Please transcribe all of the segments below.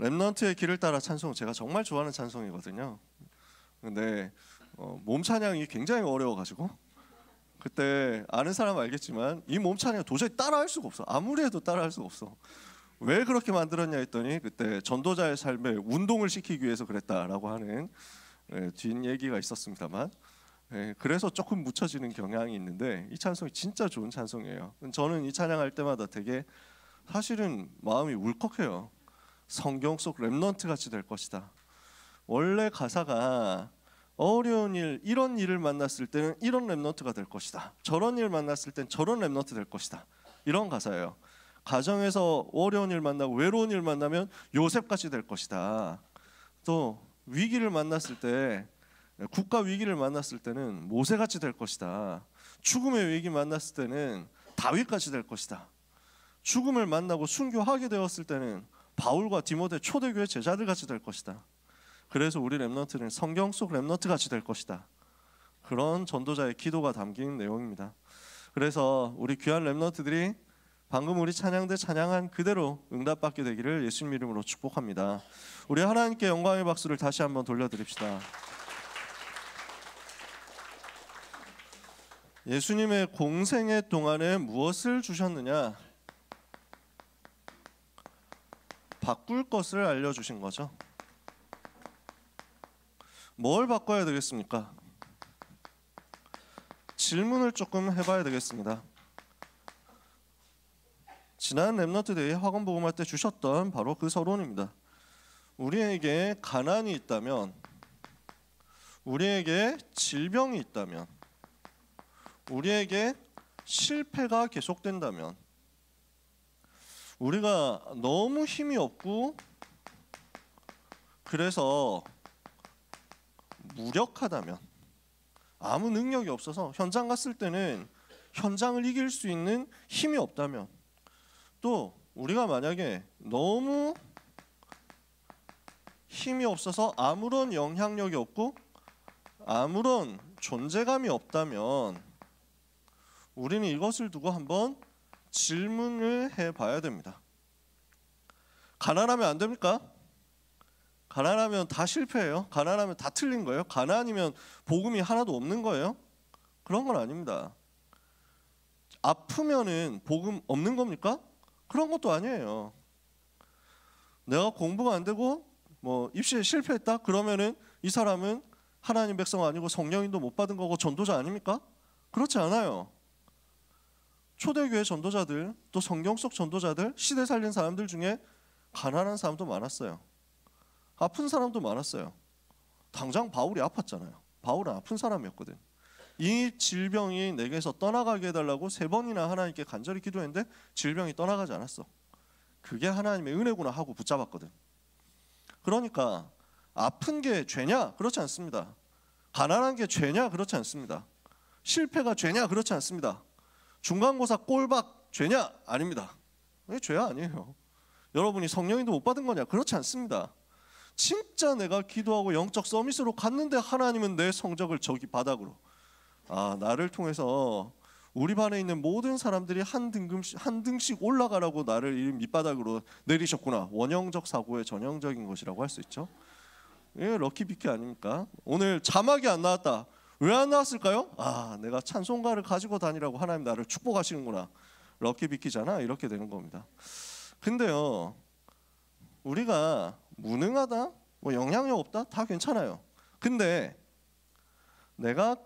렘넌트의 길을 따라 찬송 제가 정말 좋아하는 찬송이거든요. 근데 몸 찬양이 굉장히 어려워가지고 그때 아는 사람 알겠지만 이 몸 찬양 도저히 따라할 수가 없어. 아무리 해도 따라할 수가 없어. 왜 그렇게 만들었냐 했더니 그때 전도자의 삶에 운동을 시키기 위해서 그랬다라고 하는 뒷얘기가 있었습니다만, 그래서 조금 묻혀지는 경향이 있는데 이 찬송이 진짜 좋은 찬송이에요. 저는 이 찬양할 때마다 되게 사실은 마음이 울컥해요. 성경 속 렘넌트 같이 될 것이다. 원래 가사가 어려운 일, 이런 일을 만났을 때는 이런 렘넌트가 될 것이다. 저런 일 만났을 땐 저런 렘넌트 될 것이다. 이런 가사예요. 가정에서 어려운 일 만나고 외로운 일 만나면 요셉같이 될 것이다. 또 위기를 만났을 때, 국가 위기를 만났을 때는 모세같이 될 것이다. 죽음의 위기 만났을 때는 다윗같이 될 것이다. 죽음을 만나고 순교하게 되었을 때는 바울과 디모데 초대교회 제자들 같이 될 것이다. 그래서 우리 렘넌트는 성경 속 렘넌트 같이 될 것이다. 그런 전도자의 기도가 담긴 내용입니다. 그래서 우리 귀한 렘넌트들이 방금 우리 찬양대 찬양한 그대로 응답받게 되기를 예수님 이름으로 축복합니다. 우리 하나님께 영광의 박수를 다시 한번 돌려드립시다. 예수님의 공생애 동안에 무엇을 주셨느냐? 바꿀 것을 알려주신 거죠. 뭘 바꿔야 되겠습니까? 질문을 조금 해봐야 되겠습니다. 지난 렘넌트 데이 학원 복음할 때 주셨던 바로 그 서론입니다. 우리에게 가난이 있다면, 우리에게 질병이 있다면, 우리에게 실패가 계속된다면, 우리가 너무 힘이 없고 그래서 무력하다면, 아무 능력이 없어서 현장 갔을 때는 현장을 이길 수 있는 힘이 없다면, 또 우리가 만약에 너무 힘이 없어서 아무런 영향력이 없고 아무런 존재감이 없다면 우리는 이것을 두고 한번 질문을 해봐야 됩니다. 가난하면 안 됩니까? 가난하면 다 실패예요? 가난하면 다 틀린 거예요? 가난이면 복음이 하나도 없는 거예요? 그런 건 아닙니다. 아프면은 복음 없는 겁니까? 그런 것도 아니에요. 내가 공부가 안 되고 입시에 실패했다? 그러면은 이 사람은 하나님 백성 아니고 성령인도 못 받은 거고 전도자 아닙니까? 그렇지 않아요. 초대교회 전도자들, 또 성경 속 전도자들, 시대 살린 사람들 중에 가난한 사람도 많았어요. 아픈 사람도 많았어요. 당장 바울이 아팠잖아요. 바울은 아픈 사람이었거든. 이 질병이 내게서 떠나가게 해달라고 3번이나 하나님께 간절히 기도했는데 질병이 떠나가지 않았어. 그게 하나님의 은혜구나 하고 붙잡았거든. 그러니까 아픈 게 죄냐? 그렇지 않습니다. 가난한 게 죄냐? 그렇지 않습니다. 실패가 죄냐? 그렇지 않습니다. 중간고사 꼴박 죄냐? 아닙니다. 이게 죄야 아니에요. 여러분이 성령인도 못 받은 거냐? 그렇지 않습니다. 진짜 내가 기도하고 영적 서밋으로 갔는데 하나님은 내 성적을 저기 바닥으로, 나를 통해서 우리 반에 있는 모든 사람들이 한 등씩 올라가라고 나를 이 밑바닥으로 내리셨구나. 원형적 사고의 전형적인 것이라고 할 수 있죠. 예, 럭키비키 아닙니까? 오늘 자막이 안 나왔다. 왜 안 나왔을까요? 내가 찬송가를 가지고 다니라고 하나님 나를 축복하시는구나. 럭키비키잖아. 이렇게 되는 겁니다. 근데요, 우리가 무능하다, 영향력 없다, 다 괜찮아요. 근데 내가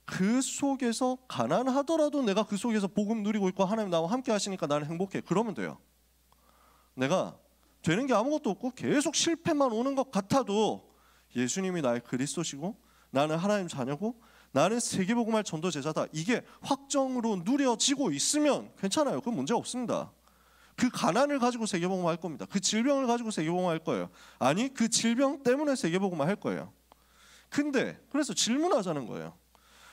그 속에서 가난하더라도 내가 그 속에서 복음 누리고 있고 하나님 나와 함께 하시니까 나는 행복해. 그러면 돼요. 내가 되는 게 아무것도 없고 계속 실패만 오는 것 같아도 예수님이 나의 그리스도시고 나는 하나님 자녀고 나는 세계복음할 전도 제자다, 이게 확정으로 누려지고 있으면 괜찮아요. 그건 문제 없습니다. 그 가난을 가지고 세계복음 할 겁니다. 그 질병을 가지고 세계복음 할 거예요. 아니, 그 질병 때문에 세계복음 할 거예요. 근데 그래서 질문하자는 거예요.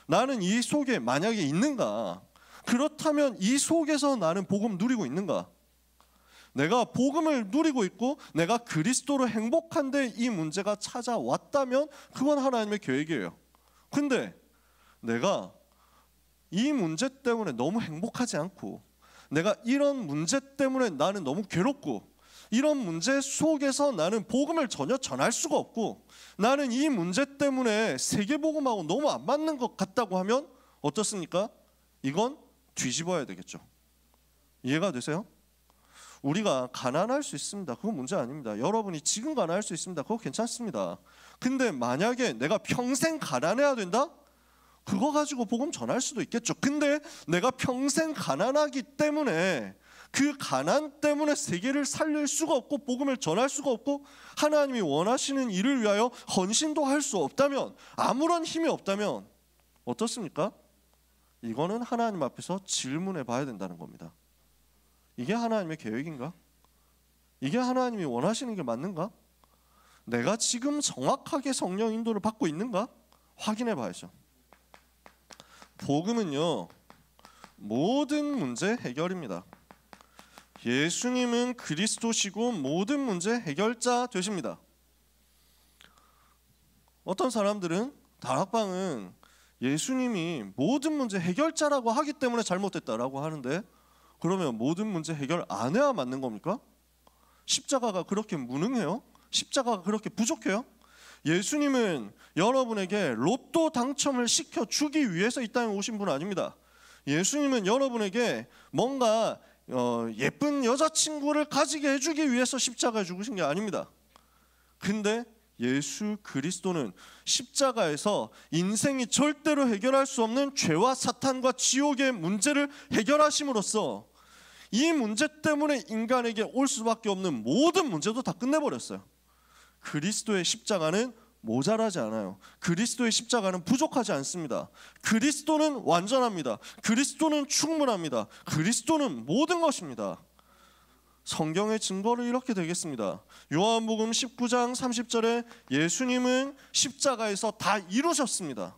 나는 이 속에 만약에 있는가? 그렇다면 이 속에서 나는 복음 누리고 있는가? 내가 복음을 누리고 있고 내가 그리스도로 행복한데 이 문제가 찾아왔다면 그건 하나님의 계획이에요. 근데 내가 이 문제 때문에 너무 행복하지 않고 내가 이런 문제 때문에 나는 너무 괴롭고 이런 문제 속에서 나는 복음을 전혀 전할 수가 없고 나는 이 문제 때문에 세계복음하고 너무 안 맞는 것 같다고 하면 어떻습니까? 이건 뒤집어야 되겠죠. 이해가 되세요? 우리가 가난할 수 있습니다. 그건 문제 아닙니다. 여러분이 지금 가난할 수 있습니다. 그거 괜찮습니다. 근데 만약에 내가 평생 가난해야 된다? 그거 가지고 복음 전할 수도 있겠죠. 근데 내가 평생 가난하기 때문에 그 가난 때문에 세계를 살릴 수가 없고 복음을 전할 수가 없고 하나님이 원하시는 일을 위하여 헌신도 할 수 없다면, 아무런 힘이 없다면 어떻습니까? 이거는 하나님 앞에서 질문해 봐야 된다는 겁니다. 이게 하나님의 계획인가? 이게 하나님이 원하시는 게 맞는가? 내가 지금 정확하게 성령 인도를 받고 있는가? 확인해 봐야죠. 복음은요, 모든 문제 해결입니다. 예수님은 그리스도시고 모든 문제 해결자 되십니다. 어떤 사람들은 다락방은 예수님이 모든 문제 해결자라고 하기 때문에 잘못됐다라고 하는데, 그러면 모든 문제 해결 안 해야 맞는 겁니까? 십자가가 그렇게 무능해요? 십자가가 그렇게 부족해요? 예수님은 여러분에게 로또 당첨을 시켜주기 위해서 이 땅에 오신 분 아닙니다. 예수님은 여러분에게 뭔가 예쁜 여자친구를 가지게 해주기 위해서 십자가에 죽으신 게 아닙니다. 근데 예수 그리스도는 십자가에서 인생이 절대로 해결할 수 없는 죄와 사탄과 지옥의 문제를 해결하심으로써 이 문제 때문에 인간에게 올 수밖에 없는 모든 문제도 다 끝내버렸어요. 그리스도의 십자가는 모자라지 않아요. 그리스도의 십자가는 부족하지 않습니다. 그리스도는 완전합니다. 그리스도는 충분합니다. 그리스도는 모든 것입니다. 성경의 증거를 이렇게 되겠습니다. 요한복음 19장 30절에 예수님은 십자가에서 다 이루셨습니다.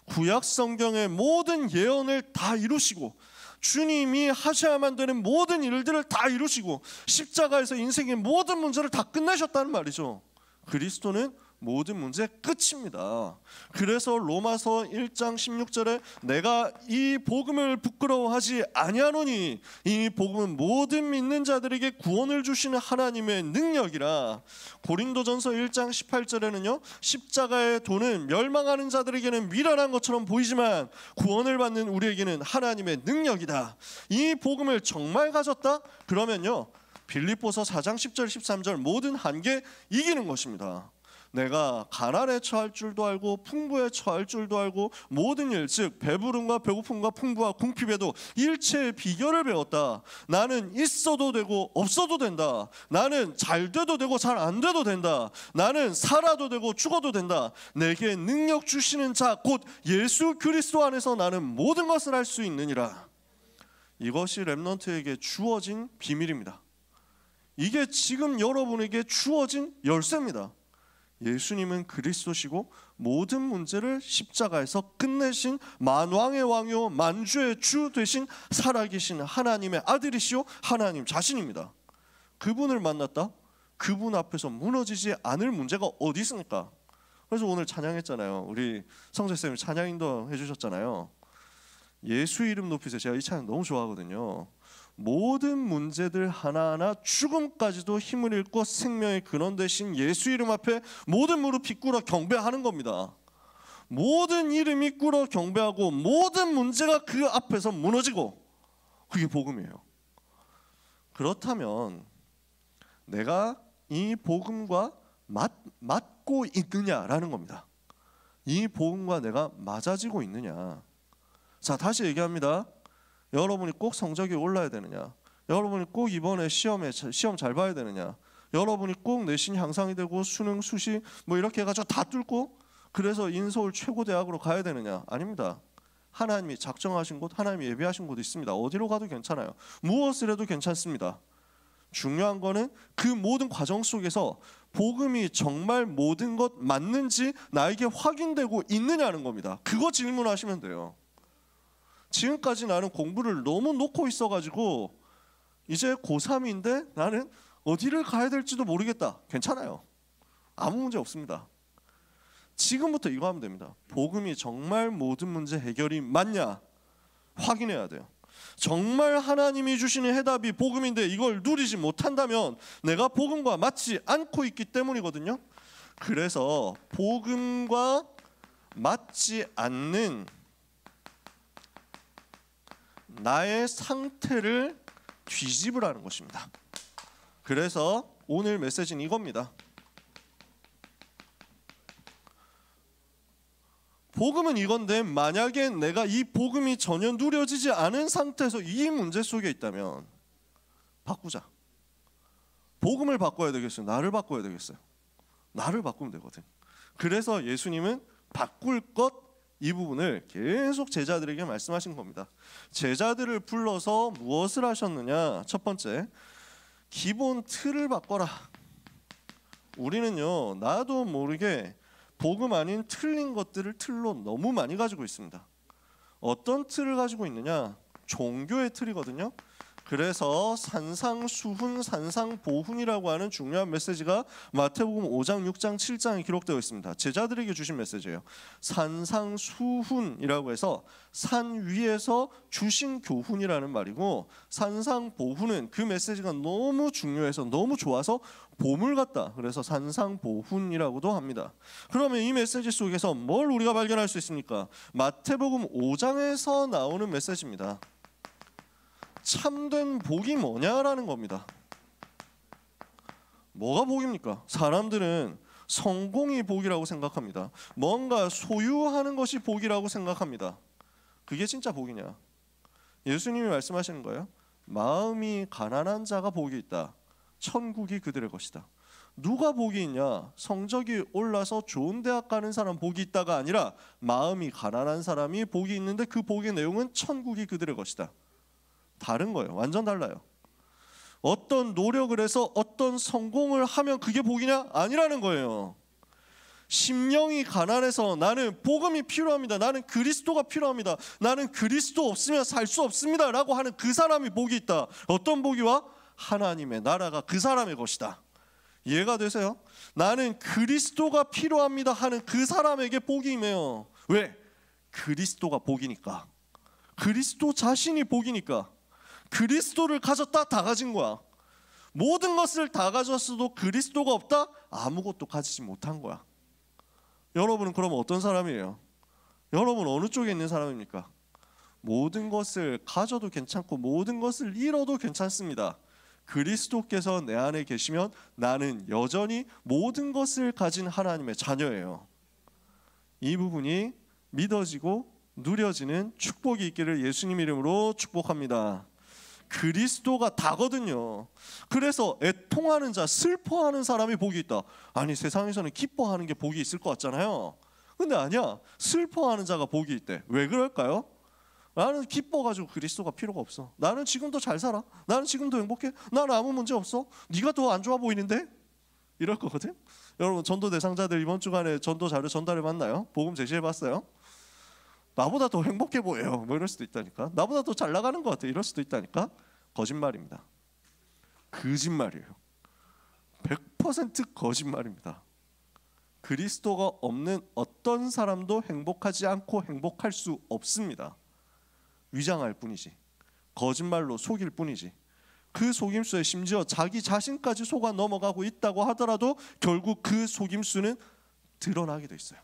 구약 성경의 모든 예언을 다 이루시고 주님이 하셔야만 되는 모든 일들을 다 이루시고 십자가에서 인생의 모든 문제를 다 끝내셨다는 말이죠. 그리스도는 모든 문제 끝입니다. 그래서 로마서 1장 16절에 내가 이 복음을 부끄러워하지 아니하노니 이 복음은 모든 믿는 자들에게 구원을 주시는 하나님의 능력이라. 고린도전서 1장 18절에는요, 십자가의 도는 멸망하는 자들에게는 미련한 것처럼 보이지만 구원을 받는 우리에게는 하나님의 능력이다. 이 복음을 정말 가졌다? 그러면요, 빌립보서 4장 10절 13절 모든 한계 이기는 것입니다. 내가 가난에 처할 줄도 알고 풍부에 처할 줄도 알고 모든 일, 즉 배부름과 배고픔과 풍부와 궁핍에도 일체의 비결을 배웠다. 나는 있어도 되고 없어도 된다. 나는 잘 돼도 되고 잘 안 돼도 된다. 나는 살아도 되고 죽어도 된다. 내게 능력 주시는 자 곧 예수 그리스도 안에서 나는 모든 것을 할 수 있느니라. 이것이 렘넌트에게 주어진 비밀입니다. 이게 지금 여러분에게 주어진 열쇠입니다. 예수님은 그리스도시고 모든 문제를 십자가에서 끝내신 만왕의 왕이요 만주의 주 되신 살아계신 하나님의 아들이시요 하나님 자신입니다. 그분을 만났다? 그분 앞에서 무너지지 않을 문제가 어디 있습니까? 그래서 오늘 찬양했잖아요. 우리 성재쌤이 찬양 인도해 주셨잖아요. 예수 이름 높이세요. 제가 이 찬양 너무 좋아하거든요. 모든 문제들 하나하나 죽음까지도 힘을 잃고 생명의 근원 되신 예수 이름 앞에 모든 무릎이 꿇어 경배하는 겁니다. 모든 이름이 꿇어 경배하고 모든 문제가 그 앞에서 무너지고, 그게 복음이에요. 그렇다면 내가 이 복음과 맞고 있느냐라는 겁니다. 이 복음과 내가 맞아지고 있느냐. 자, 다시 얘기합니다. 여러분이 꼭 성적이 올라야 되느냐? 여러분이 꼭 이번에 시험 잘 봐야 되느냐? 여러분이 꼭 내신 향상이 되고 수능, 수시 뭐 이렇게 해가지고 다 뚫고 그래서 인서울 최고 대학으로 가야 되느냐? 아닙니다. 하나님이 작정하신 곳, 하나님이 예비하신 곳이 있습니다. 어디로 가도 괜찮아요. 무엇을 해도 괜찮습니다. 중요한 거는 그 모든 과정 속에서 복음이 정말 모든 것 맞는지 나에게 확인되고 있느냐는 겁니다. 그거 질문하시면 돼요. 지금까지 나는 공부를 너무 놓고 있어가지고 이제 고3인데 나는 어디를 가야 될지도 모르겠다. 괜찮아요. 아무 문제 없습니다. 지금부터 이거 하면 됩니다. 복음이 정말 모든 문제 해결이 맞냐 확인해야 돼요. 정말 하나님이 주시는 해답이 복음인데 이걸 누리지 못한다면 내가 복음과 맞지 않고 있기 때문이거든요. 그래서 복음과 맞지 않는 나의 상태를 뒤집으라는 것입니다. 그래서 오늘 메시지는 이겁니다. 복음은 이건데 만약에 내가 이 복음이 전혀 누려지지 않은 상태에서 이 문제 속에 있다면 바꾸자. 복음을 바꿔야 되겠어요? 나를 바꿔야 되겠어요? 나를 바꾸면 되거든. 그래서 예수님은 바꿀 것 이 부분을 계속 제자들에게 말씀하신 겁니다. 제자들을 불러서 무엇을 하셨느냐? 첫 번째, 기본 틀을 바꿔라. 우리는요, 나도 모르게 복음 아닌 틀린 것들을 틀로 너무 많이 가지고 있습니다. 어떤 틀을 가지고 있느냐? 종교의 틀이거든요. 그래서 산상수훈, 산상보훈이라고 하는 중요한 메시지가 마태복음 5장, 6장, 7장에 기록되어 있습니다. 제자들에게 주신 메시지예요. 산상수훈이라고 해서 산 위에서 주신 교훈이라는 말이고, 산상보훈은 그 메시지가 너무 중요해서 너무 좋아서 보물 같다. 그래서 산상보훈이라고도 합니다. 그러면 이 메시지 속에서 뭘 우리가 발견할 수 있습니까? 마태복음 5장에서 나오는 메시지입니다. 참된 복이 뭐냐라는 겁니다. 뭐가 복입니까? 사람들은 성공이 복이라고 생각합니다. 뭔가 소유하는 것이 복이라고 생각합니다. 그게 진짜 복이냐? 예수님이 말씀하시는 거예요. 마음이 가난한 자가 복이 있다. 천국이 그들의 것이다. 누가 복이 있냐? 성적이 올라서 좋은 대학 가는 사람 복이 있다가 아니라 마음이 가난한 사람이 복이 있는데 그 복의 내용은 천국이 그들의 것이다. 다른 거예요. 완전 달라요. 어떤 노력을 해서 어떤 성공을 하면 그게 복이냐? 아니라는 거예요. 심령이 가난해서 나는 복음이 필요합니다. 나는 그리스도가 필요합니다. 나는 그리스도 없으면 살 수 없습니다. 라고 하는 그 사람이 복이 있다. 어떤 복이와? 하나님의 나라가 그 사람의 것이다. 이해가 되세요? 나는 그리스도가 필요합니다 하는 그 사람에게 복이 임해요. 왜? 그리스도가 복이니까. 그리스도 자신이 복이니까. 그리스도를 가졌다 다 가진 거야. 모든 것을 다 가졌어도 그리스도가 없다? 아무것도 가지지 못한 거야. 여러분은 그러면 어떤 사람이에요? 여러분 어느 쪽에 있는 사람입니까? 모든 것을 가져도 괜찮고 모든 것을 잃어도 괜찮습니다. 그리스도께서 내 안에 계시면 나는 여전히 모든 것을 가진 하나님의 자녀예요. 이 부분이 믿어지고 누려지는 축복이 있기를 예수님 이름으로 축복합니다. 그리스도가 다거든요. 그래서 애통하는 자, 슬퍼하는 사람이 복이 있다. 아니 세상에서는 기뻐하는 게 복이 있을 것 같잖아요. 근데 아니야. 슬퍼하는 자가 복이 있대. 왜 그럴까요? 나는 기뻐가지고 그리스도가 필요가 없어. 나는 지금도 잘 살아. 나는 지금도 행복해. 나는 아무 문제 없어. 네가 더 안 좋아 보이는데? 이럴 거거든. 여러분 전도 대상자들 이번 주간에 전도 자료 전달해 봤나요? 복음 제시해 봤어요? 나보다 더 행복해 보여요. 뭐 이럴 수도 있다니까. 나보다 더 잘 나가는 것 같아. 이럴 수도 있다니까. 거짓말입니다. 거짓말이에요. 100% 거짓말입니다. 그리스도가 없는 어떤 사람도 행복하지 않고 행복할 수 없습니다. 위장할 뿐이지. 거짓말로 속일 뿐이지. 그 속임수에 심지어 자기 자신까지 속아 넘어가고 있다고 하더라도 결국 그 속임수는 드러나게 돼 있어요.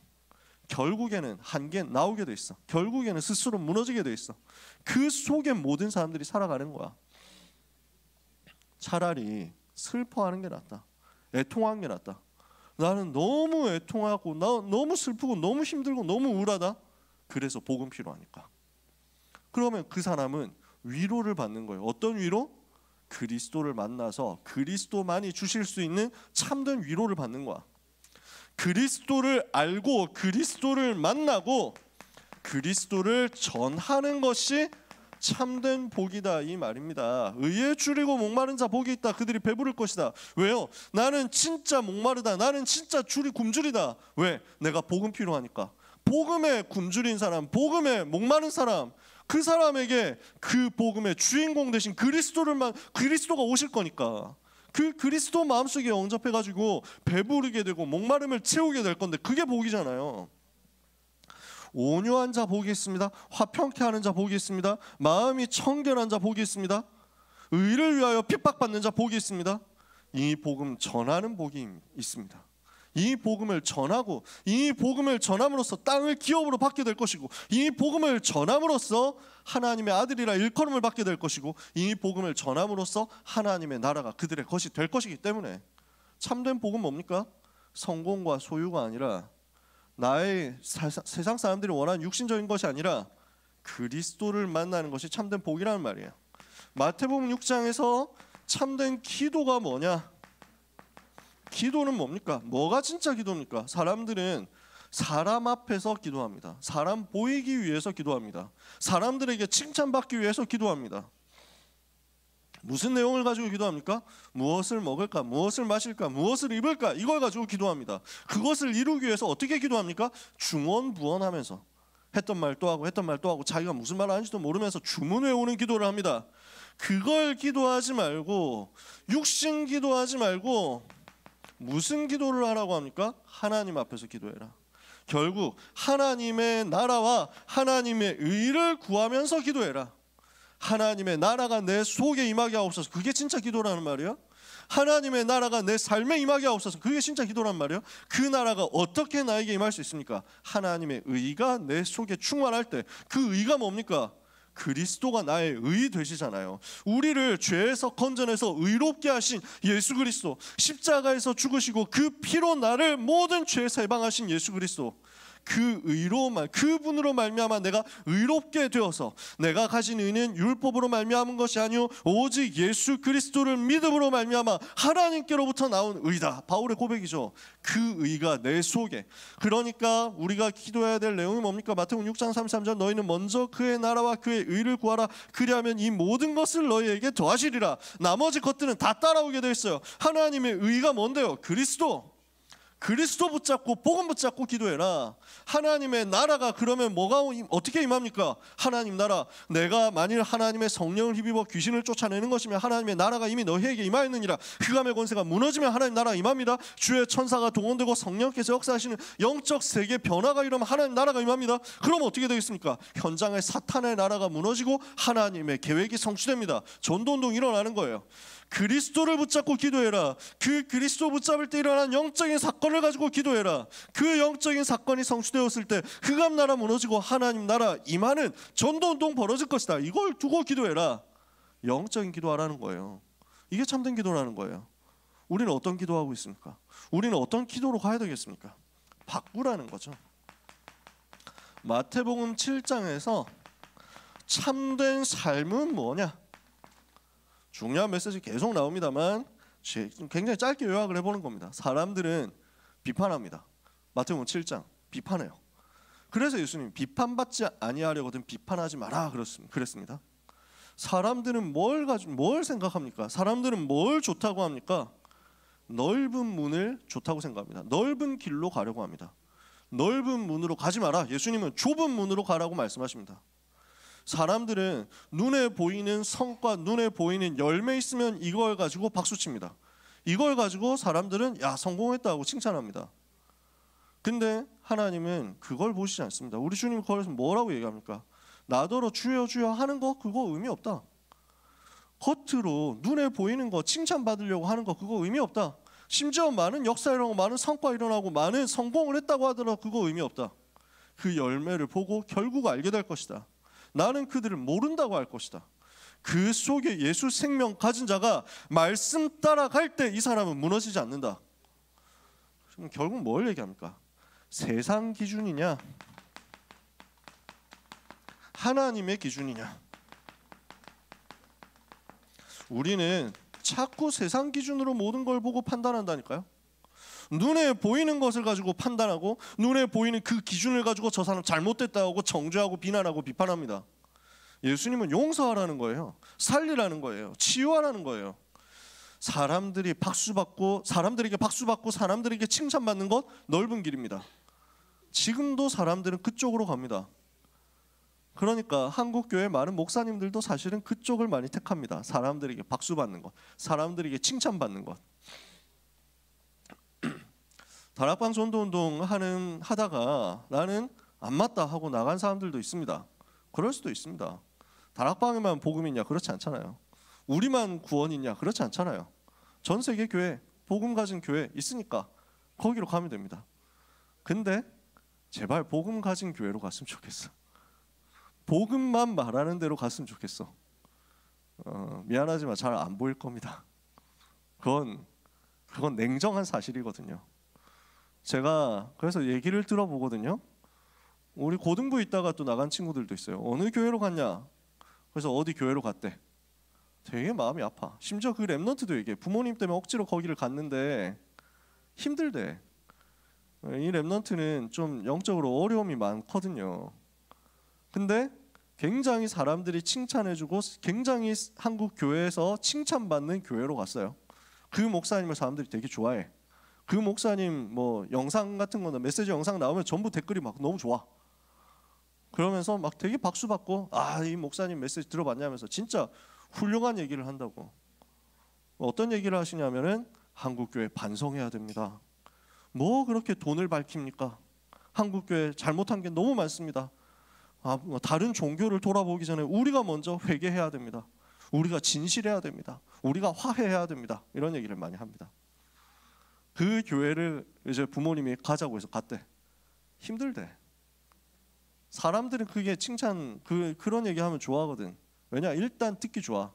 결국에는 한계 나오게 돼 있어. 결국에는 스스로 무너지게 돼 있어. 그 속에 모든 사람들이 살아가는 거야. 차라리 슬퍼하는 게 낫다. 애통하는 게 낫다. 나는 너무 애통하고 너무 슬프고 너무 힘들고 너무 우울하다. 그래서 복음 필요하니까. 그러면 그 사람은 위로를 받는 거예요. 어떤 위로? 그리스도를 만나서 그리스도만이 주실 수 있는 참된 위로를 받는 거야. 그리스도를 알고 그리스도를 만나고 그리스도를 전하는 것이 참된 복이다 이 말입니다. 의에 줄이고 목마른 자 복이 있다. 그들이 배부를 것이다. 왜요? 나는 진짜 목마르다. 나는 진짜 줄이 굶주리다. 왜? 내가 복음 필요하니까. 복음에 굶주린 사람, 복음에 목마른 사람, 그 사람에게 그 복음의 주인공 되신 그리스도가 오실 거니까. 그 그리스도 마음속에 영접해가지고 배부르게 되고 목마름을 채우게 될 건데 그게 복이잖아요. 온유한 자 복이 있습니다. 화평케 하는 자 복이 있습니다. 마음이 청결한 자 복이 있습니다. 의를 위하여 핍박받는 자 복이 있습니다. 이 복음 전하는 복이 있습니다. 이 복음을 전하고 이 복음을 전함으로써 땅을 기업으로 받게 될 것이고, 이 복음을 전함으로써 하나님의 아들이라 일컬음을 받게 될 것이고, 이 복음을 전함으로써 하나님의 나라가 그들의 것이 될 것이기 때문에 참된 복음 뭡니까? 성공과 소유가 아니라, 나의 세상 사람들이 원하는 육신적인 것이 아니라 그리스도를 만나는 것이 참된 복이라는 말이에요. 마태복음 6장에서 참된 기도가 뭐냐? 기도는 뭡니까? 뭐가 진짜 기도입니까? 사람들은 사람 앞에서 기도합니다. 사람 보이기 위해서 기도합니다. 사람들에게 칭찬받기 위해서 기도합니다. 무슨 내용을 가지고 기도합니까? 무엇을 먹을까? 무엇을 마실까? 무엇을 입을까? 이걸 가지고 기도합니다. 그것을 이루기 위해서 어떻게 기도합니까? 중언부언하면서 했던 말 또 하고 했던 말 또 하고 자기가 무슨 말 하는지도 모르면서 주문 외우는 기도를 합니다. 그걸 기도하지 말고, 육신 기도하지 말고 무슨 기도를 하라고 합니까? 하나님 앞에서 기도해라. 결국 하나님의 나라와 하나님의 의를 구하면서 기도해라. 하나님의 나라가 내 속에 임하게 하옵소서. 그게 진짜 기도라는 말이에요. 하나님의 나라가 내 삶에 임하게 하옵소서. 그게 진짜 기도란 말이에요. 그 나라가 어떻게 나에게 임할 수 있습니까? 하나님의 의가 내 속에 충만할 때. 그 의가 뭡니까? 그리스도가 나의 의 되시잖아요. 우리를 죄에서 건져내서 의롭게 하신 예수 그리스도, 십자가에서 죽으시고 그 피로 나를 모든 죄에서 해방하신 예수 그리스도, 그 의로만, 그분으로 말미암아 내가 의롭게 되어서, 내가 가진 의는 율법으로 말미암은 것이 아니요 오직 예수 그리스도를 믿음으로 말미암아 하나님께로부터 나온 의다. 바울의 고백이죠. 그 의가 내 속에. 그러니까 우리가 기도해야 될 내용이 뭡니까? 마태복음 6장 33절, 너희는 먼저 그의 나라와 그의 의를 구하라. 그리하면 이 모든 것을 너희에게 더하시리라. 나머지 것들은 다 따라오게 되어 있어요. 하나님의 의가 뭔데요? 그리스도. 그리스도 붙잡고 복음 붙잡고 기도해라. 하나님의 나라가 그러면 뭐가 어떻게 임합니까? 하나님 나라. 내가 만일 하나님의 성령을 힘입어 귀신을 쫓아내는 것이면 하나님의 나라가 이미 너희에게 임하였느니라. 흑암의 권세가 무너지면 하나님 나라가 임합니다. 주의 천사가 동원되고 성령께서 역사하시는 영적 세계 변화가 이루면 하나님 나라가 임합니다. 그럼 어떻게 되겠습니까? 현장에 사탄의 나라가 무너지고 하나님의 계획이 성취됩니다. 전도운동이 일어나는 거예요. 그리스도를 붙잡고 기도해라. 그 그리스도 붙잡을 때 일어난 영적인 사건을 가지고 기도해라. 그 영적인 사건이 성취되었을 때 흑암 나라 무너지고 하나님 나라 임하는 전도운동 벌어질 것이다. 이걸 두고 기도해라. 영적인 기도하라는 거예요. 이게 참된 기도라는 거예요. 우리는 어떤 기도하고 있습니까? 우리는 어떤 기도로 가야 되겠습니까? 바꾸라는 거죠. 마태복음 7장에서 참된 삶은 뭐냐? 중요한 메시지 계속 나옵니다만 굉장히 짧게 요약을 해보는 겁니다. 사람들은 비판합니다. 마태복음 7장 비판해요. 그래서 예수님 비판받지 아니하려거든 비판하지 마라 그랬습니다. 사람들은 뭘 생각합니까? 사람들은 뭘 좋다고 합니까? 넓은 문을 좋다고 생각합니다. 넓은 길로 가려고 합니다. 넓은 문으로 가지 마라. 예수님은 좁은 문으로 가라고 말씀하십니다. 사람들은 눈에 보이는 성과, 눈에 보이는 열매 있으면 이걸 가지고 박수칩니다. 이걸 가지고 사람들은 야 성공했다고 칭찬합니다. 근데 하나님은 그걸 보시지 않습니다. 우리 주님 거기서 뭐라고 얘기합니까? 나더러 주여 주여 하는 거 그거 의미 없다. 겉으로 눈에 보이는 거 칭찬받으려고 하는 거 그거 의미 없다. 심지어 많은 역사 일어나고 많은 성과 일어나고 많은 성공을 했다고 하더라도 그거 의미 없다. 그 열매를 보고 결국 알게 될 것이다. 나는 그들을 모른다고 할 것이다. 그 속에 예수 생명 가진 자가 말씀 따라갈 때 이 사람은 무너지지 않는다. 그럼 결국 뭘 얘기합니까? 세상 기준이냐? 하나님의 기준이냐? 우리는 자꾸 세상 기준으로 모든 걸 보고 판단한다니까요. 눈에 보이는 것을 가지고 판단하고 눈에 보이는 그 기준을 가지고 저 사람 잘못됐다고 정죄하고 비난하고 비판합니다. 예수님은 용서하라는 거예요. 살리라는 거예요. 치유하라는 거예요. 사람들에게 박수받고 사람들에게 칭찬받는 것 넓은 길입니다. 지금도 사람들은 그쪽으로 갑니다. 그러니까 한국교회 많은 목사님들도 사실은 그쪽을 많이 택합니다. 사람들에게 박수받는 것, 사람들에게 칭찬받는 것. 다락방 전도운동 하다가 나는 안 맞다 하고 나간 사람들도 있습니다. 그럴 수도 있습니다. 다락방에만 복음이 있냐? 그렇지 않잖아요. 우리만 구원이 있냐? 그렇지 않잖아요. 전 세계 교회, 복음 가진 교회 있으니까 거기로 가면 됩니다. 근데 제발 복음 가진 교회로 갔으면 좋겠어. 복음만 말하는 대로 갔으면 좋겠어. 미안하지만 잘 안 보일 겁니다. 그건 냉정한 사실이거든요. 제가 그래서 얘기를 들어보거든요. 우리 고등부 있다가 또 나간 친구들도 있어요. 어느 교회로 갔냐? 그래서 어디 교회로 갔대. 되게 마음이 아파. 심지어 그 랩런트도 얘기해. 부모님 때문에 억지로 거기를 갔는데 힘들대. 이 랩런트는 좀 영적으로 어려움이 많거든요. 근데 굉장히 사람들이 칭찬해주고 굉장히 한국 교회에서 칭찬받는 교회로 갔어요. 그 목사님을 사람들이 되게 좋아해. 그 목사님 뭐 영상 같은 거나 메시지 영상 나오면 전부 댓글이 막 너무 좋아. 그러면서 막 되게 박수 받고 이 목사님 메시지 들어봤냐면서 진짜 훌륭한 얘기를 한다고. 어떤 얘기를 하시냐면은 한국 교회 반성해야 됩니다. 뭐 그렇게 돈을 밝힙니까? 한국 교회 잘못한 게 너무 많습니다. 다른 종교를 돌아보기 전에 우리가 먼저 회개해야 됩니다. 우리가 진실해야 됩니다. 우리가 화해해야 됩니다. 이런 얘기를 많이 합니다. 그 교회를 이제 부모님이 가자고 해서 갔대. 힘들대. 사람들은 그게 칭찬 그런 얘기하면 좋아하거든. 왜냐? 일단 듣기 좋아.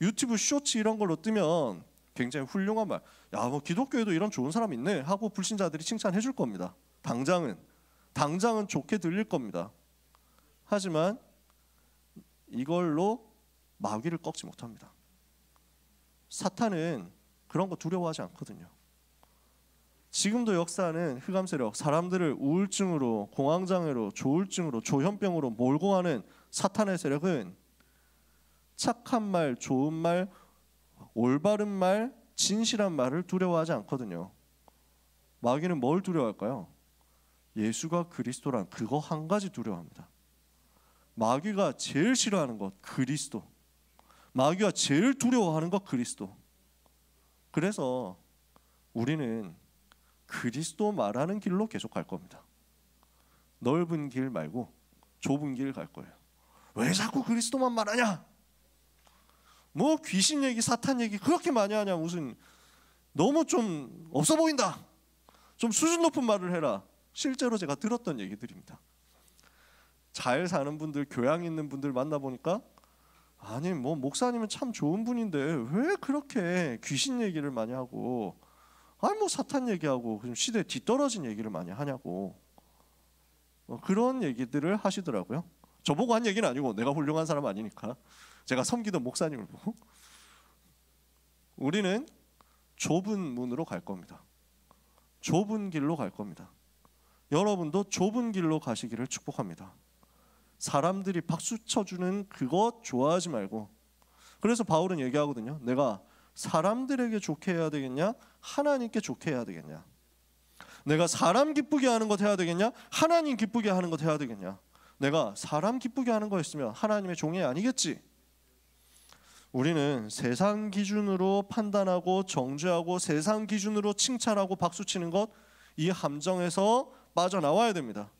유튜브 쇼츠 이런 걸로 뜨면 굉장히 훌륭한 말. 야, 뭐 기독교에도 이런 좋은 사람 있네 하고 불신자들이 칭찬해 줄 겁니다. 당장은 좋게 들릴 겁니다. 하지만 이걸로 마귀를 꺾지 못합니다. 사탄은 그런 거 두려워하지 않거든요. 지금도 역사는 흑암 세력, 사람들을 우울증으로, 공황장애로, 조울증으로, 조현병으로 몰고 가는 사탄의 세력은 착한 말, 좋은 말, 올바른 말, 진실한 말을 두려워하지 않거든요. 마귀는 뭘 두려워할까요? 예수가 그리스도란 그거 한 가지 두려워합니다. 마귀가 제일 싫어하는 것 그리스도. 마귀가 제일 두려워하는 것 그리스도. 그래서 우리는 그리스도 말하는 길로 계속 갈 겁니다. 넓은 길 말고 좁은 길 갈 거예요. 왜 자꾸 그리스도만 말하냐? 뭐 귀신 얘기, 사탄 얘기 그렇게 많이 하냐? 무슨 너무 좀 없어 보인다. 좀 수준 높은 말을 해라. 실제로 제가 들었던 얘기들입니다. 잘 사는 분들, 교양 있는 분들 만나보니까 아니 뭐 목사님은 참 좋은 분인데 왜 그렇게 귀신 얘기를 많이 하고 뭐 사탄 얘기하고 시대에 뒤떨어진 얘기를 많이 하냐고 그런 얘기들을 하시더라고요. 저보고 한 얘기는 아니고 내가 훌륭한 사람 아니니까 제가 섬기던 목사님을 보고. 우리는 좁은 문으로 갈 겁니다. 좁은 길로 갈 겁니다. 여러분도 좁은 길로 가시기를 축복합니다. 사람들이 박수 쳐주는 그것 좋아하지 말고. 그래서 바울은 얘기하거든요. 내가 사람들에게 좋게 해야 되겠냐? 하나님께 좋게 해야 되겠냐? 내가 사람 기쁘게 하는 것 해야 되겠냐? 하나님 기쁘게 하는 것 해야 되겠냐? 내가 사람 기쁘게 하는 거였으면 하나님의 종이 아니겠지. 우리는 세상 기준으로 판단하고 정죄하고 세상 기준으로 칭찬하고 박수치는 것, 이 함정에서 빠져나와야 됩니다.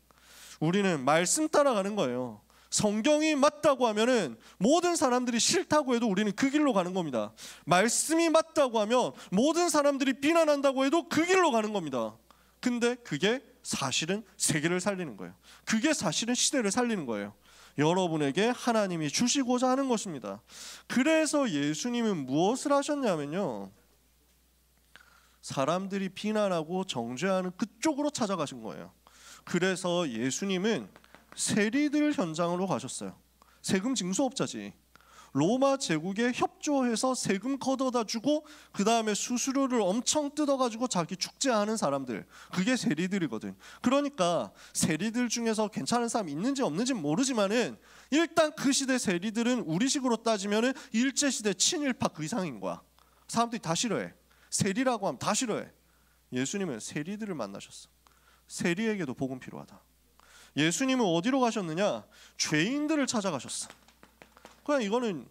우리는 말씀 따라가는 거예요. 성경이 맞다고 하면은 모든 사람들이 싫다고 해도 우리는 그 길로 가는 겁니다. 말씀이 맞다고 하면 모든 사람들이 비난한다고 해도 그 길로 가는 겁니다. 근데 그게 사실은 세계를 살리는 거예요. 그게 사실은 시대를 살리는 거예요. 여러분에게 하나님이 주시고자 하는 것입니다. 그래서 예수님은 무엇을 하셨냐면요, 사람들이 비난하고 정죄하는 그쪽으로 찾아가신 거예요. 그래서 예수님은 세리들 현장으로 가셨어요. 세금 징수업자지. 로마 제국에 협조해서 세금 걷어다 주고 그 다음에 수수료를 엄청 뜯어가지고 자기 축제하는 사람들, 그게 세리들이거든. 그러니까 세리들 중에서 괜찮은 사람 있는지 없는지는 모르지만은 일단 그 시대 세리들은 우리식으로 따지면은 일제시대 친일파 그 이상인 거야. 사람들이 다 싫어해. 세리라고 하면 다 싫어해. 예수님은 세리들을 만나셨어. 세리에게도 복음 필요하다. 예수님은 어디로 가셨느냐? 죄인들을 찾아가셨어. 그냥 이거는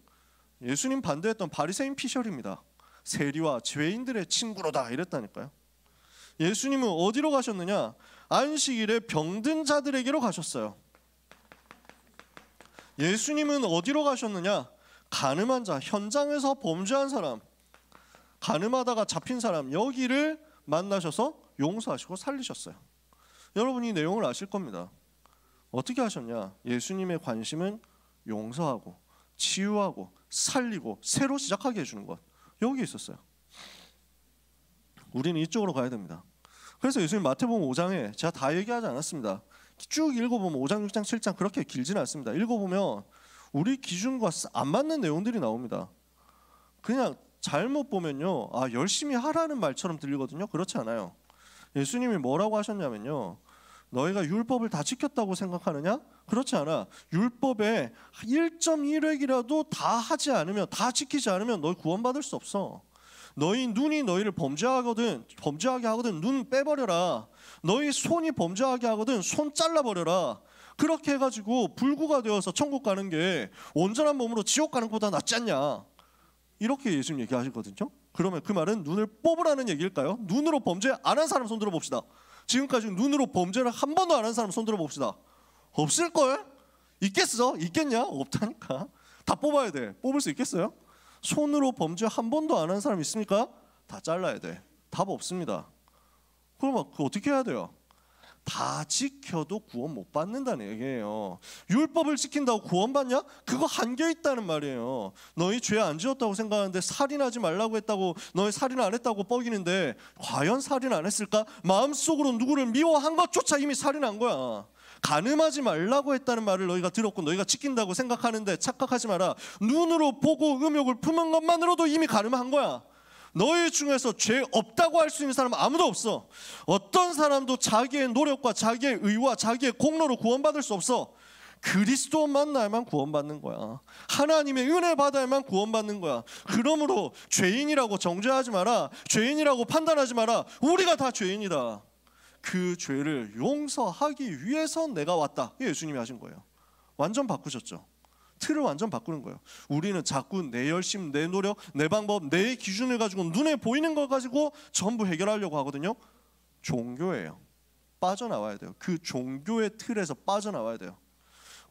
예수님 반대했던 바리새인 피셜입니다. 세리와 죄인들의 친구로다 이랬다니까요. 예수님은 어디로 가셨느냐? 안식일에 병든 자들에게로 가셨어요. 예수님은 어디로 가셨느냐? 가늠한 자, 현장에서 범죄한 사람, 가늠하다가 잡힌 사람, 여기를 만나셔서 용서하시고 살리셨어요. 여러분 이 내용을 아실 겁니다. 어떻게 하셨냐? 예수님의 관심은 용서하고 치유하고 살리고 새로 시작하게 해주는 것, 여기 있었어요. 우리는 이쪽으로 가야 됩니다. 그래서 예수님 마태복음 5장에 제가 다 얘기하지 않았습니다. 쭉 읽어보면 5장, 6장, 7장 그렇게 길지는 않습니다. 읽어보면 우리 기준과 안 맞는 내용들이 나옵니다. 그냥 잘못 보면요, 열심히 하라는 말처럼 들리거든요. 그렇지 않아요. 예수님이 뭐라고 하셨냐면요, 너희가 율법을 다 지켰다고 생각하느냐? 그렇지 않아. 율법에 1.1획이라도 다 하지 않으면, 다 지키지 않으면 너희 구원받을 수 없어. 너희 눈이 너희를 범죄하게 하거든 눈 빼버려라. 너희 손이 범죄하게 하거든 손 잘라버려라. 그렇게 해가지고 불구가 되어서 천국 가는 게 온전한 몸으로 지옥 가는 것보다 낫지 않냐, 이렇게 예수님 얘기하시거든요. 그러면 그 말은 눈을 뽑으라는 얘기일까요? 눈으로 범죄 안 한 사람 손 들어봅시다. 지금까지 눈으로 범죄를 한 번도 안 한 사람 손 들어봅시다. 없을걸? 있겠어? 있겠냐? 없다니까. 다 뽑아야 돼. 뽑을 수 있겠어요? 손으로 범죄 한 번도 안 한 사람 있습니까? 다 잘라야 돼. 답 없습니다. 그럼 그거 어떻게 해야 돼요? 다 지켜도 구원 못 받는다는 얘기예요. 율법을 지킨다고 구원 받냐? 그거 한계 있다는 말이에요. 너희 죄 안 지었다고 생각하는데 살인하지 말라고 했다고, 너희 살인 안 했다고 뻐기는데 과연 살인 안 했을까? 마음속으로 누구를 미워한 것조차 이미 살인한 거야. 간음하지 말라고 했다는 말을 너희가 들었고 너희가 지킨다고 생각하는데 착각하지 마라. 눈으로 보고 음욕을 품은 것만으로도 이미 간음한 거야. 너희 중에서 죄 없다고 할 수 있는 사람은 아무도 없어. 어떤 사람도 자기의 노력과 자기의 의와 자기의 공로로 구원받을 수 없어. 그리스도 만나야만 구원받는 거야. 하나님의 은혜 받아야만 구원받는 거야. 그러므로 죄인이라고 정죄하지 마라. 죄인이라고 판단하지 마라. 우리가 다 죄인이다. 그 죄를 용서하기 위해서 내가 왔다. 예수님이 하신 거예요. 완전 바꾸셨죠. 틀을 완전 바꾸는 거예요. 우리는 자꾸 내 열심, 내 노력, 내 방법, 내 기준을 가지고 눈에 보이는 걸 가지고 전부 해결하려고 하거든요. 종교예요. 빠져나와야 돼요. 그 종교의 틀에서 빠져나와야 돼요.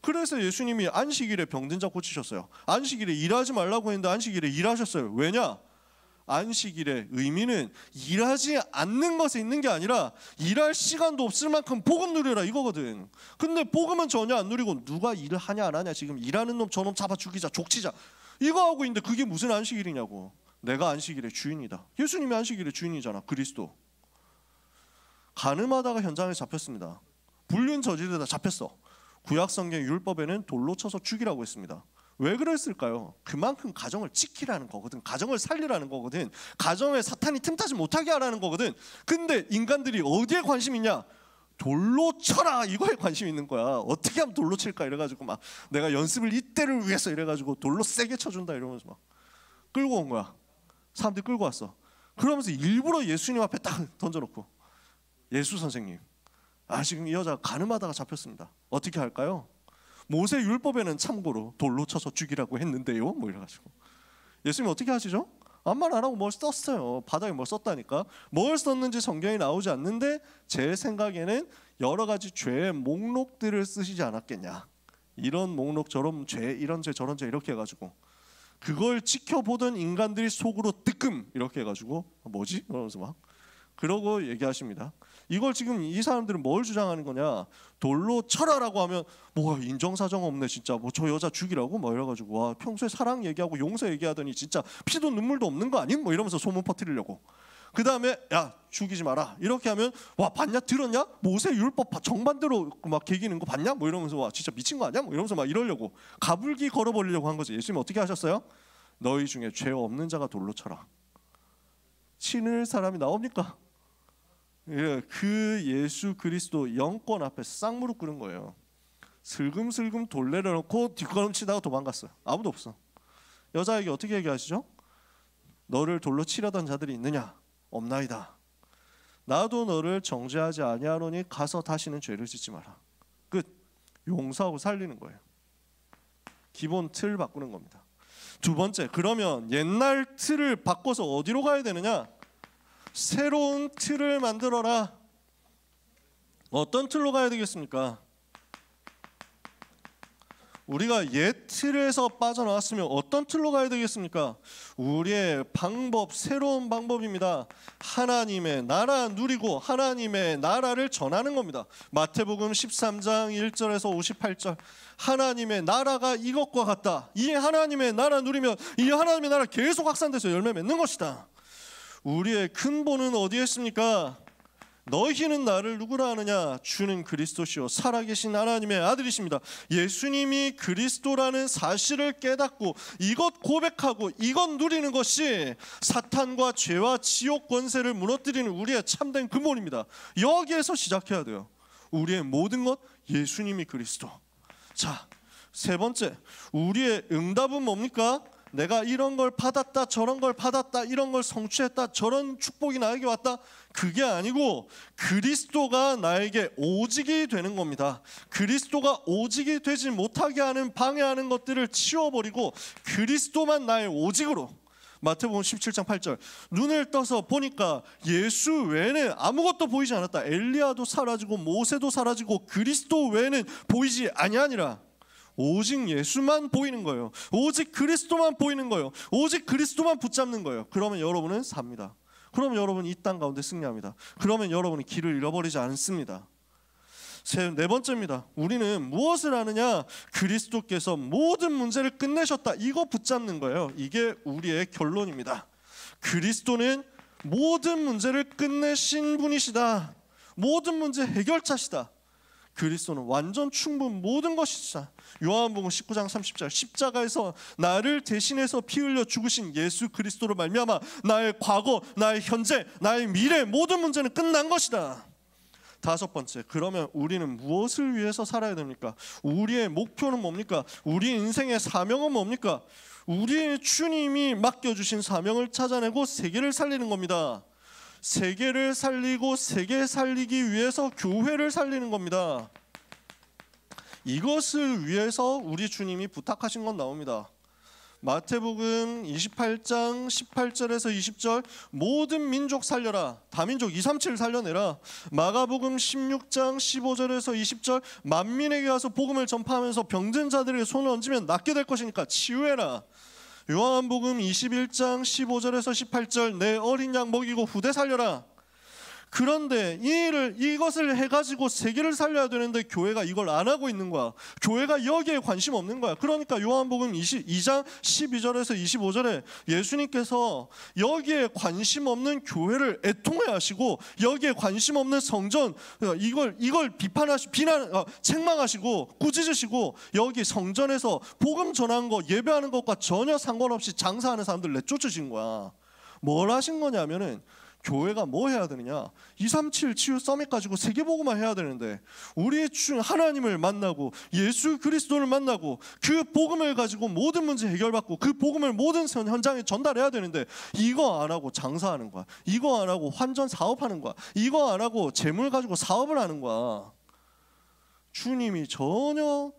그래서 예수님이 안식일에 병든 자 고치셨어요. 안식일에 일하지 말라고 했는데 안식일에 일하셨어요. 왜냐? 안식일의 의미는 일하지 않는 것에 있는 게 아니라 일할 시간도 없을 만큼 복음 누려라 이거거든. 근데 복음은 전혀 안 누리고 누가 일을 하냐 안 하냐, 지금 일하는 놈 저놈 잡아 죽이자 족치자 이거 하고 있는데 그게 무슨 안식일이냐고. 내가 안식일의 주인이다. 예수님이 안식일의 주인이잖아. 그리스도. 간음하다가 현장에 잡혔습니다. 불륜 저지르다 잡혔어. 구약성경 율법에는 돌로 쳐서 죽이라고 했습니다. 왜 그랬을까요? 그만큼 가정을 지키라는 거거든. 가정을 살리라는 거거든. 가정에 사탄이 틈타지 못하게 하라는 거거든. 근데 인간들이 어디에 관심 있냐? 돌로 쳐라 이거에 관심 있는 거야. 어떻게 하면 돌로 칠까 이래가지고 막 내가 연습을 이때를 위해서 이래가지고 돌로 세게 쳐준다 이러면서 막 끌고 온 거야. 사람들이 끌고 왔어. 그러면서 일부러 예수님 앞에 딱 던져놓고, 예수 선생님, 지금 이 여자가 간음하다가 잡혔습니다. 어떻게 할까요? 모세 율법에는 참고로 돌로 쳐서 죽이라고 했는데요. 뭐 이래가지고 예수님 어떻게 하시죠? 아무 말 안 하고 뭘 썼어요. 바닥에 뭘 썼다니까. 뭘 썼는지 성경이 나오지 않는데 제 생각에는 여러 가지 죄의 목록들을 쓰시지 않았겠냐. 이런 목록, 저런 죄, 이런 죄, 저런 죄 이렇게 해가지고 그걸 지켜보던 인간들이 속으로 뜨끔 이렇게 해가지고 뭐지? 그러면서 막 그러고 얘기하십니다. 이걸 지금 이 사람들은 뭘 주장하는 거냐? 돌로 쳐라라고 하면 뭐 인정사정 없네 진짜. 뭐 저 여자 죽이라고 뭐 이래가지고 와 평소에 사랑 얘기하고 용서 얘기하더니 진짜 피도 눈물도 없는 거 아님? 뭐 이러면서 소문 퍼뜨리려고. 그 다음에 야 죽이지 마라 이렇게 하면 와 봤냐 들었냐? 모세 율법 정반대로 막 개기는 거 봤냐? 뭐 이러면서 와 진짜 미친 거 아니야? 뭐 이러면서 막 이러려고 가불기 걸어버리려고 한 거지. 예수님 어떻게 하셨어요? 너희 중에 죄 없는 자가 돌로 쳐라. 치는 사람이 나옵니까? 예, 그 예수 그리스도 영권 앞에 쌍무릎 꿇은 거예요. 슬금슬금 돌 내려놓고 뒷걸음치다가 도망갔어요. 아무도 없어. 여자에게 어떻게 얘기하시죠? 너를 돌로 치려던 자들이 있느냐? 없나이다. 나도 너를 정죄하지 아니하노니 가서 다시는 죄를 짓지 마라. 끝. 용서하고 살리는 거예요. 기본 틀 바꾸는 겁니다. 두 번째, 그러면 옛날 틀을 바꿔서 어디로 가야 되느냐? 새로운 틀을 만들어라. 어떤 틀로 가야 되겠습니까? 우리가 옛 틀에서 빠져나왔으면 어떤 틀로 가야 되겠습니까? 우리의 방법, 새로운 방법입니다. 하나님의 나라 누리고 하나님의 나라를 전하는 겁니다. 마태복음 13장 1절에서 58절, 하나님의 나라가 이것과 같다. 이 하나님의 나라 누리면 이 하나님의 나라 계속 확산돼서 열매 맺는 것이다. 우리의 근본은 어디에 있습니까? 너희는 나를 누구라 하느냐? 주는 그리스도시요 살아계신 하나님의 아들이십니다. 예수님이 그리스도라는 사실을 깨닫고 이것 고백하고 이것 누리는 것이 사탄과 죄와 지옥 권세를 무너뜨리는 우리의 참된 근본입니다. 여기에서 시작해야 돼요. 우리의 모든 것 예수님이 그리스도. 자, 세 번째, 우리의 응답은 뭡니까? 내가 이런 걸 받았다, 저런 걸 받았다, 이런 걸 성취했다, 저런 축복이 나에게 왔다, 그게 아니고 그리스도가 나에게 오직이 되는 겁니다. 그리스도가 오직이 되지 못하게 하는 방해하는 것들을 치워버리고 그리스도만 나의 오직으로. 마태복음 17장 8절, 눈을 떠서 보니까 예수 외에는 아무것도 보이지 않았다. 엘리야도 사라지고 모세도 사라지고 그리스도 외에는 보이지 아니하니라. 오직 예수만 보이는 거예요. 오직 그리스도만 보이는 거예요. 오직 그리스도만 붙잡는 거예요. 그러면 여러분은 삽니다. 그러면 여러분이 이 땅 가운데 승리합니다. 그러면 여러분이 길을 잃어버리지 않습니다. 네 번째입니다. 우리는 무엇을 하느냐? 그리스도께서 모든 문제를 끝내셨다. 이거 붙잡는 거예요. 이게 우리의 결론입니다. 그리스도는 모든 문제를 끝내신 분이시다. 모든 문제 해결자시다. 그리스도는 완전 충분 모든 것이시다. 요한복음 19장 30절, 십자가에서 나를 대신해서 피 흘려 죽으신 예수 그리스도로 말미암아 나의 과거, 나의 현재, 나의 미래 모든 문제는 끝난 것이다. 다섯 번째, 그러면 우리는 무엇을 위해서 살아야 됩니까? 우리의 목표는 뭡니까? 우리 인생의 사명은 뭡니까? 우리의 주님이 맡겨주신 사명을 찾아내고 세계를 살리는 겁니다. 세계를 살리고 세계 살리기 위해서 교회를 살리는 겁니다. 이것을 위해서 우리 주님이 부탁하신 건 나옵니다. 마태복음 28장 18절에서 20절, 모든 민족 살려라. 다민족 237 살려내라. 마가복음 16장 15절에서 20절, 만민에게 가서 복음을 전파하면서 병든 자들에게 손을 얹으면 낫게 될 것이니까 치유해라. 요한복음 21장 15절에서 18절, 내 어린 양 먹이고 후대 살려라. 그런데 이것을 해가지고 세계를 살려야 되는데 교회가 이걸 안 하고 있는 거야. 교회가 여기에 관심 없는 거야. 그러니까 요한복음 22장 12절에서 25절에 예수님께서 여기에 관심 없는 교회를 애통해 하시고 여기에 관심 없는 성전 이걸 책망하시고 꾸짖으시고 여기 성전에서 복음 전하는 거 예배하는 것과 전혀 상관없이 장사하는 사람들 내쫓으신 거야. 뭘 하신 거냐면은 교회가 뭐 해야 되느냐? 237 치유 서밋 가지고 세계복음화 해야 되는데 우리 주 하나님을 만나고 예수 그리스도를 만나고 그 복음을 가지고 모든 문제 해결받고 그 복음을 모든 현장에 전달해야 되는데 이거 안 하고 장사하는 거야. 이거 안 하고 환전 사업하는 거야. 이거 안 하고 재물 가지고 사업을 하는 거야. 주님이 전혀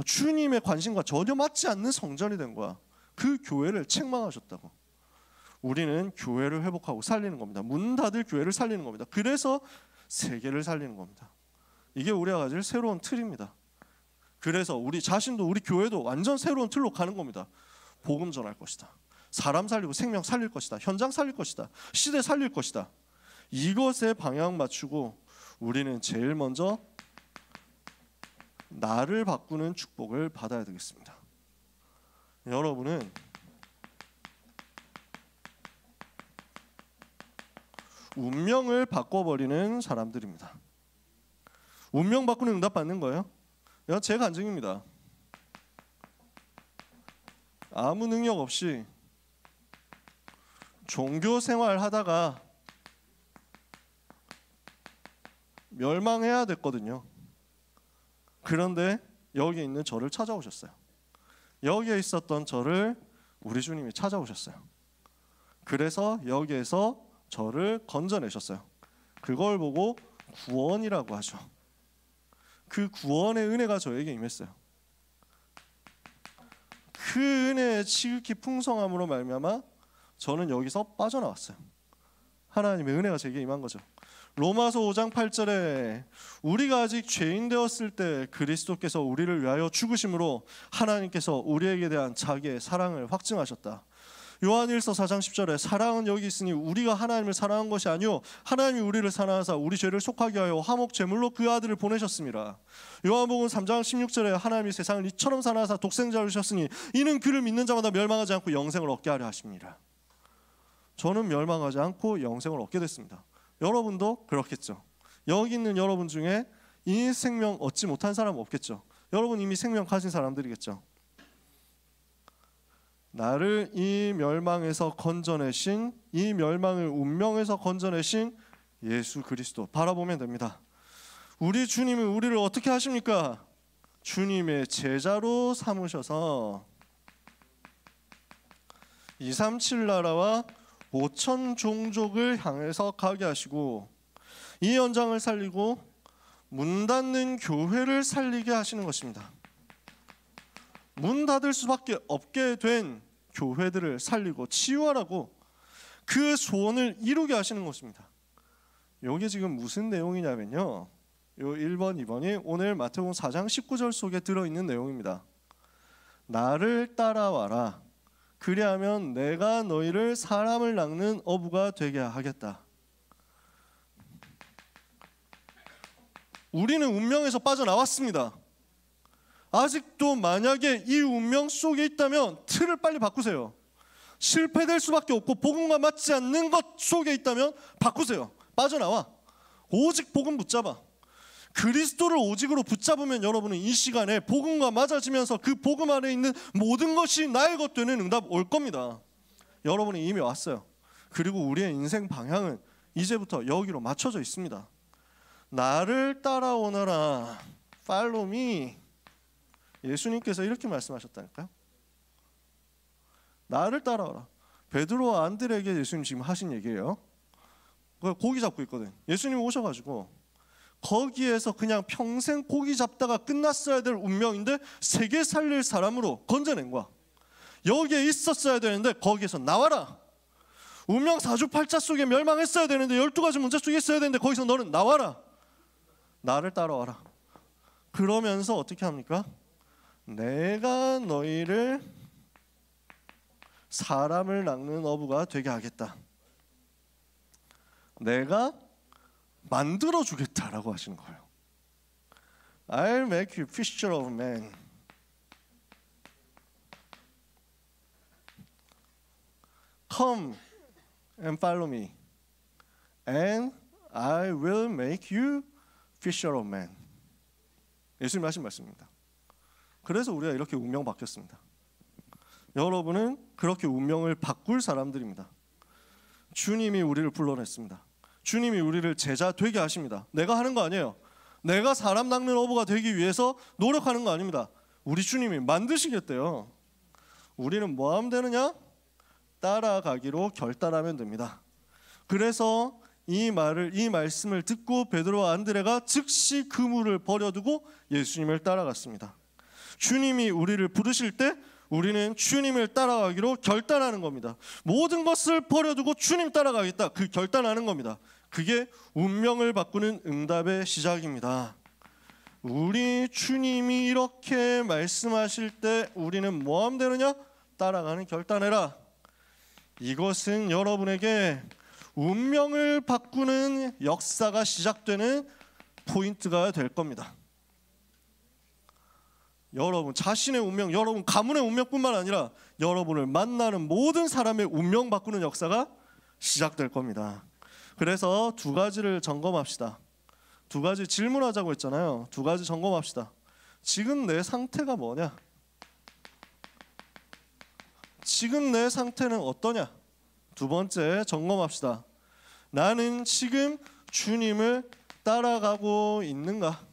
주님의 관심과 전혀 맞지 않는 성전이 된 거야. 그 교회를 책망하셨다고. 우리는 교회를 회복하고 살리는 겁니다. 문 닫을 교회를 살리는 겁니다. 그래서 세계를 살리는 겁니다. 이게 우리가 가질 새로운 틀입니다. 그래서 우리 자신도 우리 교회도 완전 새로운 틀로 가는 겁니다. 복음 전할 것이다. 사람 살리고 생명 살릴 것이다. 현장 살릴 것이다. 시대 살릴 것이다. 이것에 방향 맞추고 우리는 제일 먼저 나를 바꾸는 축복을 받아야 되겠습니다. 여러분은 운명을 바꿔버리는 사람들입니다. 운명 바꾸는 응답 받는 거예요? 이건 제 간증입니다. 아무 능력 없이 종교 생활 하다가 멸망해야 됐거든요. 그런데 여기 있는 저를 찾아오셨어요. 여기에 있었던 저를 우리 주님이 찾아오셨어요. 그래서 여기에서 저를 건져내셨어요. 그걸 보고 구원이라고 하죠. 그 구원의 은혜가 저에게 임했어요. 그 은혜의 지극히 풍성함으로 말미암아 저는 여기서 빠져나왔어요. 하나님의 은혜가 제게 임한 거죠. 로마서 5장 8절에 우리가 아직 죄인 되었을 때 그리스도께서 우리를 위하여 죽으심으로 하나님께서 우리에게 대한 자기의 사랑을 확증하셨다. 요한일서 4장 10절에 사랑은 여기 있으니 우리가 하나님을 사랑한 것이 아니요 하나님이 우리를 사랑하사 우리 죄를 속하게 하여 화목 제물로 그 아들을 보내셨습니다. 요한복음 3장 16절에 하나님이 세상을 이처럼 사랑하사 독생자를 주셨으니 이는 그를 믿는 자마다 멸망하지 않고 영생을 얻게 하려 하십니다. 저는 멸망하지 않고 영생을 얻게 됐습니다. 여러분도 그렇겠죠. 여기 있는 여러분 중에 이 생명 얻지 못한 사람은 없겠죠. 여러분 이미 생명 가진 사람들이겠죠. 나를 이 멸망에서 건져내신, 이 멸망을 운명에서 건져내신 예수 그리스도 바라보면 됩니다. 우리 주님은 우리를 어떻게 하십니까? 주님의 제자로 삼으셔서 237 나라와 5천 종족을 향해서 가게 하시고 이 연장을 살리고 문 닫는 교회를 살리게 하시는 것입니다. 문 닫을 수밖에 없게 된 교회들을 살리고 치유하라고 그 소원을 이루게 하시는 것입니다. 이게 지금 무슨 내용이냐면요, 요 1번, 2번이 오늘 마태복음 4장 19절 속에 들어있는 내용입니다. 나를 따라와라. 그리하면 내가 너희를 사람을 낚는 어부가 되게 하겠다. 우리는 운명에서 빠져나왔습니다. 아직도 만약에 이 운명 속에 있다면 틀을 빨리 바꾸세요. 실패될 수밖에 없고 복음과 맞지 않는 것 속에 있다면 바꾸세요. 빠져나와. 오직 복음 붙잡아. 그리스도를 오직으로 붙잡으면 여러분은 이 시간에 복음과 맞아지면서 그 복음 안에 있는 모든 것이 나의 것 되는 응답 올 겁니다. 여러분이 이미 왔어요. 그리고 우리의 인생 방향은 이제부터 여기로 맞춰져 있습니다. 나를 따라오너라. Follow me. 예수님께서 이렇게 말씀하셨다니까요. 나를 따라오라. 베드로와 안드레에게 예수님 지금 하신 얘기예요. 고기 잡고 있거든. 예수님 오셔가지고 거기에서 그냥 평생 고기 잡다가 끝났어야 될 운명인데 세계 살릴 사람으로 건져낸 거야. 여기에 있었어야 되는데 거기에서 나와라. 운명 사주팔자 속에 멸망했어야 되는데 12가지 문제 속에 있어야 되는데 거기서 너는 나와라. 나를 따라와라. 그러면서 어떻게 합니까? 내가 너희를 사람을 낚는 어부가 되게 하겠다. 내가 만들어 주겠다라고 하시는 거예요. I'll make you fisher of men. Come and follow me, and I will make you fisher of men. 예수님 하신 말씀입니다. 그래서 우리가 이렇게 운명 바뀌었습니다. 여러분은 그렇게 운명을 바꿀 사람들입니다. 주님이 우리를 불러냈습니다. 주님이 우리를 제자 되게 하십니다. 내가 하는 거 아니에요. 내가 사람 낚는 어부가 되기 위해서 노력하는 거 아닙니다. 우리 주님이 만드시겠대요. 우리는 뭐 하면 되느냐? 따라가기로 결단하면 됩니다. 그래서 이 말씀을 듣고 베드로와 안드레가 즉시 그물을 버려두고 예수님을 따라갔습니다. 주님이 우리를 부르실 때 우리는 주님을 따라가기로 결단하는 겁니다. 모든 것을 버려두고 주님 따라가겠다. 그 결단하는 겁니다. 그게 운명을 바꾸는 응답의 시작입니다. 우리 주님이 이렇게 말씀하실 때 우리는 뭐 하면 되느냐? 따라가는 결단해라. 이것은 여러분에게 운명을 바꾸는 역사가 시작되는 포인트가 될 겁니다. 여러분 자신의 운명, 여러분 가문의 운명뿐만 아니라 여러분을 만나는 모든 사람의 운명 바꾸는 역사가 시작될 겁니다. 그래서 두 가지를 점검합시다. 두 가지 질문하자고 했잖아요. 두 가지 점검합시다. 지금 내 상태가 뭐냐? 지금 내 상태는 어떠냐? 두 번째 점검합시다. 나는 지금 주님을 따라가고 있는가?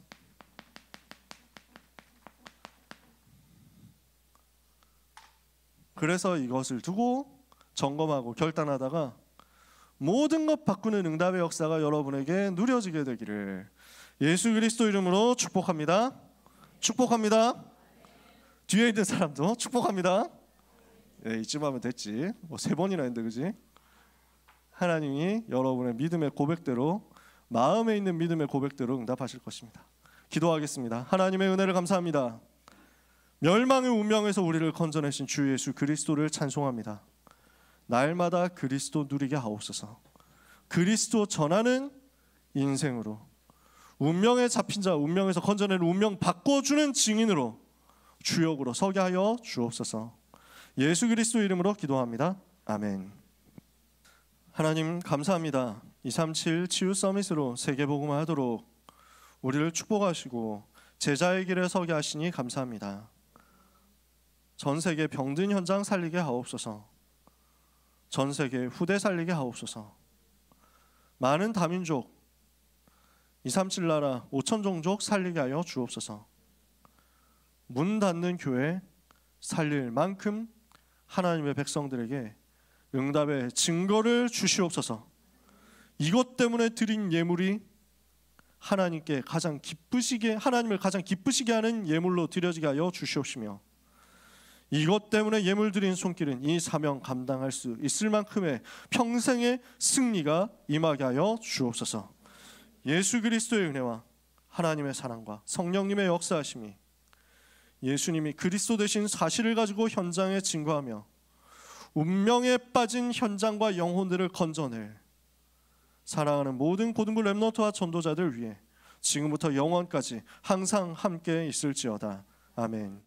그래서 이것을 두고 점검하고 결단하다가 모든 것 바꾸는 응답의 역사가 여러분에게 누려지게 되기를 예수 그리스도 이름으로 축복합니다. 축복합니다. 뒤에 있는 사람도 축복합니다. 네, 이쯤 하면 됐지. 뭐 3번이나 했는데 그지? 하나님이 여러분의 믿음의 고백대로, 마음에 있는 믿음의 고백대로 응답하실 것입니다. 기도하겠습니다. 하나님의 은혜를 감사합니다. 멸망의 운명에서 우리를 건져내신 주 예수 그리스도를 찬송합니다. 날마다 그리스도 누리게 하옵소서. 그리스도 전하는 인생으로, 운명에 잡힌 자, 운명에서 건져내는 운명 바꿔주는 증인으로 주역으로 서게 하여 주옵소서. 예수 그리스도 이름으로 기도합니다. 아멘. 하나님 감사합니다. 237 치유 서밋으로 세계복음화 하도록 우리를 축복하시고 제자의 길에 서게 하시니 감사합니다. 전 세계 병든 현장 살리게 하옵소서. 전 세계 후대 살리게 하옵소서. 많은 다민족, 237 나라 5천 종족 살리게 하여 주옵소서. 문 닫는 교회 살릴 만큼 하나님의 백성들에게 응답의 증거를 주시옵소서. 이것 때문에 드린 예물이 하나님께 가장 기쁘시게, 하나님을 가장 기쁘시게 하는 예물로 드려지게 하여 주시옵시며, 이것 때문에 예물 드린 손길은 이 사명 감당할 수 있을 만큼의 평생의 승리가 임하게 하여 주옵소서. 예수 그리스도의 은혜와 하나님의 사랑과 성령님의 역사하심이, 예수님이 그리스도 되신 사실을 가지고 현장에 증거하며 운명에 빠진 현장과 영혼들을 건져낼 사랑하는 모든 고등부 렘넌트와 전도자들 위해 지금부터 영원까지 항상 함께 있을지어다. 아멘.